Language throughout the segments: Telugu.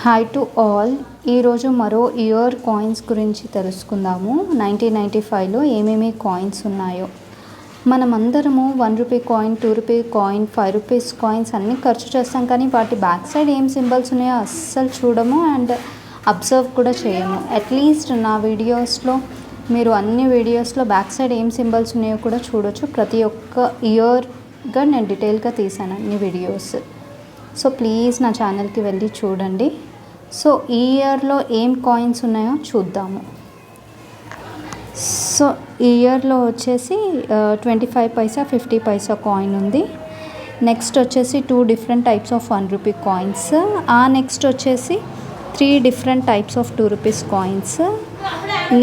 Hi to all. ఈరోజు మరో ఇయర్ కాయిన్స్ గురించి తెలుసుకుందాము. 1995లో ఏమేమి కాయిన్స్ ఉన్నాయో. మనమందరము 1 rupee coin, 2 rupee coin, 5 rupees coins అన్నీ ఖర్చు చేస్తాం, కానీ వాటి బ్యాక్ సైడ్ ఏం సింబల్స్ ఉన్నాయో అస్సలు చూడము అండ్ అబ్జర్వ్ కూడా చేయము. అట్లీస్ట్ నా వీడియోస్లో మీరు అన్ని వీడియోస్లో బ్యాక్ సైడ్ ఏం సింబల్స్ ఉన్నాయో కూడా చూడొచ్చు. ప్రతి ఒక్క ఇయర్గా నేను డీటెయిల్గా తీసాను అన్ని వీడియోస్. సో ప్లీజ్ నా ఛానల్కి వెళ్ళి చూడండి. సో ఈ ఇయర్లో ఏం కాయిన్స్ ఉన్నాయో చూద్దాము. సో ఈ ఇయర్లో వచ్చేసి 25 పైసా, 50 పైసా కాయిన్ ఉంది. నెక్స్ట్ వచ్చేసి 2 different types of 1 rupee coins. Next వచ్చేసి 3 different types of 2 rupees coins.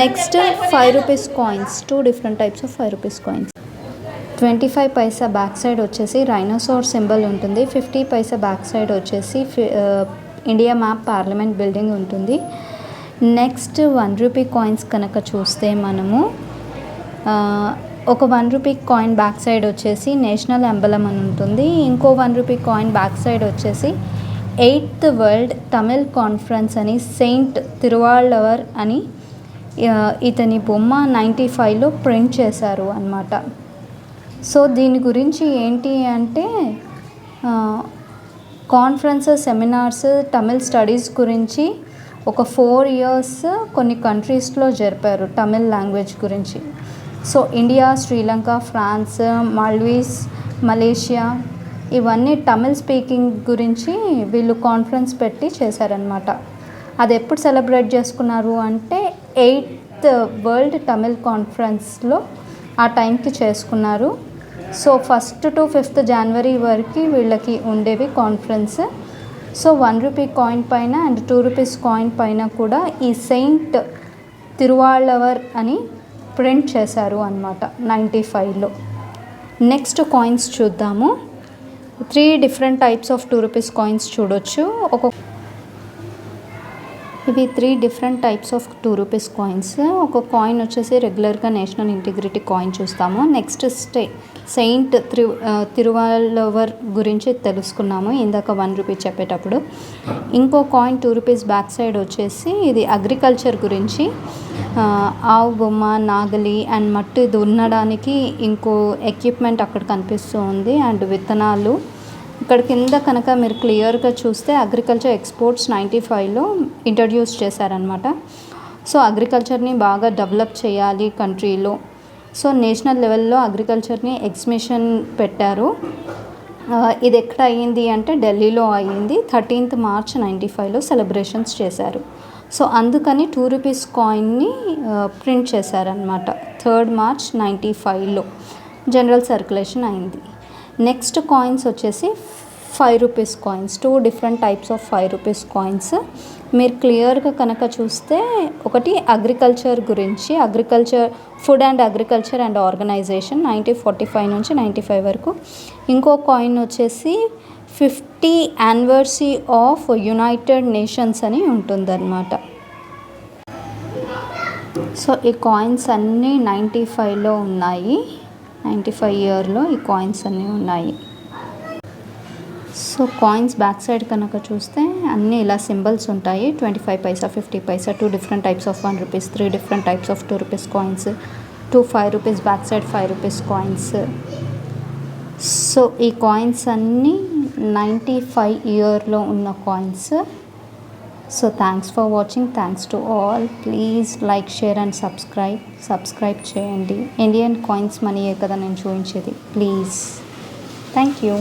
Next 5 rupees coins, 2 different types of 5 rupees coins. 25 Paisa back side వచ్చేసి రైనోసార్ సింబల్ ఉంటుంది. 50 పైసా బ్యాక్ సైడ్ వచ్చేసి ఇండియా మ్యాప్, పార్లమెంట్ బిల్డింగ్ ఉంటుంది. నెక్స్ట్ 1 రూపీ కాయిన్స్ కనుక చూస్తే మనము ఒక 1 రూపీ కాయిన్ బ్యాక్ సైడ్ వచ్చేసి నేషనల్ ఎంబలం అని ఉంటుంది. ఇంకో 1 రూపీ కాయిన్ బ్యాక్ సైడ్ వచ్చేసి 8th వరల్డ్ తమిళ్ కాన్ఫరెన్స్ అని, సెయింట్ తిరువాళ్ళవర్ అని ఇతని బొమ్మ 95లో ప్రింట్ చేశారు అన్నమాట. సో దీని గురించి ఏంటి అంటే కాన్ఫరెన్సెస్, సెమినార్స్, తమిళ్ స్టడీస్ గురించి ఒక 4 years కొన్ని కంట్రీస్లో జరిపారు తమిళ్ లాంగ్వేజ్ గురించి. So India, Sri Lanka, France, Maldives, Malaysia ఇవన్నీ తమిళ్ స్పీకింగ్ గురించి వీళ్ళు కాన్ఫరెన్స్ పెట్టి చేశారనమాట. అది ఎప్పుడు సెలబ్రేట్ చేసుకున్నారు అంటే 8th వరల్డ్ తమిళ్ కాన్ఫరెన్స్లో ఆ టైంకి చేసుకున్నారు. So 1st to 5th January వరకు వీళ్ళకి ఉండేవి కాన్ఫరెన్స్. సో 1 రూపీ కాయిన్ పైన అండ్ 2 రూపీస్ కాయిన్ పైన కూడా ఈ సెయింట్ తిరువాళ్ళవర్ అని ప్రింట్ చేశారు అన్నమాట 95లో. నెక్స్ట్ కాయిన్స్ చూద్దాము. 3 different types of 2 rupees coins చూడొచ్చు. ఇవి 3 different types of 2 rupees coins. ఒక కాయిన్ వచ్చేసి రెగ్యులర్గా నేషనల్ ఇంటిగ్రిటీ కాయిన్ చూస్తాము. నెక్స్ట్ సెయింట్ తిరువాళ్ళవర్ గురించి తెలుసుకున్నాము ఇందాక 1 రూపీ చెప్పేటప్పుడు. ఇంకో కాయిన్ 2 రూపీస్ బ్యాక్ సైడ్ వచ్చేసి ఇది అగ్రికల్చర్ గురించి. ఆవు బొమ్మ, నాగలి అండ్ మట్టి దున్నడానికి ఇంకో ఎక్విప్మెంట్ అక్కడ కనిపిస్తూ ఉంది అండ్ విత్తనాలు. ఇక్కడ కింద కనుక మీరు క్లియర్గా చూస్తే అగ్రికల్చర్ ఎక్స్పోర్ట్స్ 95లో ఇంట్రడ్యూస్ చేశారనమాట. సో అగ్రికల్చర్ని బాగా డెవలప్ చేయాలి కంట్రీలో. సో నేషనల్ లెవెల్లో అగ్రికల్చర్ని ఎగ్జిబిషన్ పెట్టారు. ఇది ఎక్కడ అయ్యింది అంటే ఢిల్లీలో అయ్యింది. 13th March 95లో సెలబ్రేషన్స్ చేశారు. సో అందుకని 2 రూపీస్ కాయిన్ని ప్రింట్ చేశారనమాట. 3rd March 95లో జనరల్ సర్క్యులేషన్ అయింది. నెక్స్ట్ కాయిన్స్ వచ్చేసి 5 rupees coins. 2 different types of 5 rupees coins. మీరు క్లియర్గా కనుక చూస్తే ఒకటి అగ్రికల్చర్ గురించి, food and agriculture and organisation 1945 నుంచి 95 వరకు. ఇంకో కాయిన్ వచ్చేసి 50 యానివర్సరీ ఆఫ్ యునైటెడ్ నేషన్స్ అని ఉంటుందన్నమాట. సో ఈ కాయిన్స్ అన్నీ 95లో ఉన్నాయి. 95 ఇయర్లో ఈ కాయిన్స్ అన్నీ ఉన్నాయి. సో కాయిన్స్ బ్యాక్ సైడ్ కనుక చూస్తే అన్నీ ఇలా సింబల్స్ ఉంటాయి. 25 పైసా, 50 పైసా, 2 different types of 1 rupees, 3 different types of 2 rupees coins, 2 5 rupees back side 5 rupees coins. So ఈ కాయిన్స్ అన్నీ 95 ఇయర్లో ఉన్న coins. So thanks for watching. Thanks to all. Please like, share and subscribe చేయండి. ఇండియన్ కాయిన్స్ మనీయే కదా నేను చూపించేది. ప్లీజ్. Thank you.